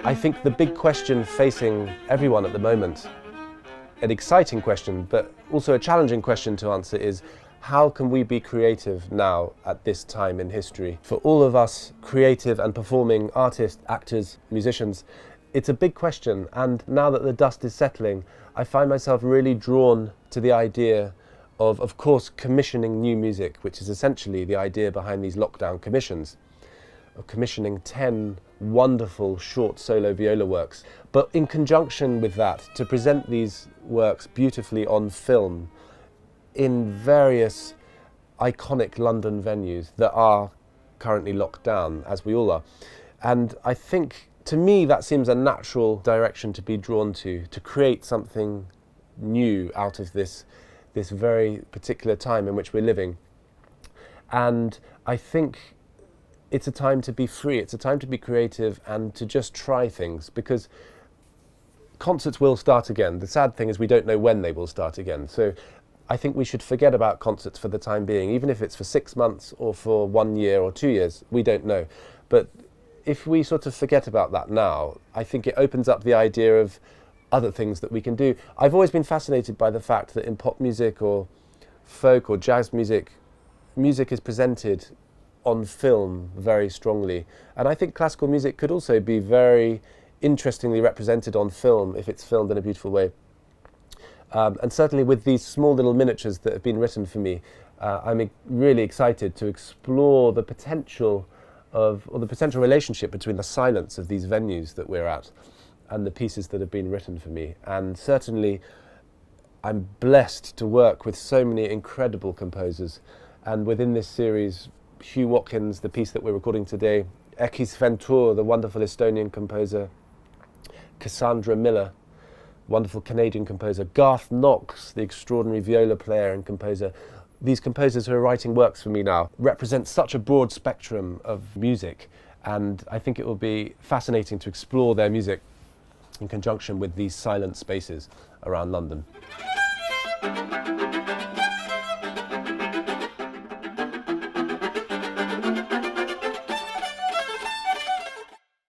I think the big question facing everyone at the moment, an exciting question, but also a challenging question to answer, is how can we be creative now at this time in history? For all of us creative and performing artists, actors, musicians, it's a big question. And now that the dust is settling, I find myself really drawn to the idea of course, commissioning new music, which is essentially the idea behind these lockdown commissions, of commissioning 10 wonderful short solo viola works, but in conjunction with that, to present these works beautifully on film in various iconic London venues that are currently locked down, as we all are. And I think, to me, that seems a natural direction to be drawn to create something new out of this very particular time in which we're living. And I think it's a time to be free, it's a time to be creative and to just try things, because concerts will start again. The sad thing is we don't know when they will start again. So I think we should forget about concerts for the time being, even if it's for 6 months or for 1 year or 2 years, we don't know. But if we sort of forget about that now, I think it opens up the idea of other things that we can do. I've always been fascinated by the fact that in pop music or folk or jazz music, music is presented on film very strongly. And I think classical music could also be very interestingly represented on film if it's filmed in a beautiful way. And certainly with these small little miniatures that have been written for me, I'm really excited to explore the potential or the potential relationship between the silence of these venues that we're at and the pieces that have been written for me. And certainly I'm blessed to work with so many incredible composers. And within this series, Hugh Watkins, the piece that we're recording today, Ekis Ventur, the wonderful Estonian composer, Cassandra Miller, wonderful Canadian composer, Garth Knox, the extraordinary viola player and composer. These composers who are writing works for me now represent such a broad spectrum of music, and I think it will be fascinating to explore their music in conjunction with these silent spaces around London.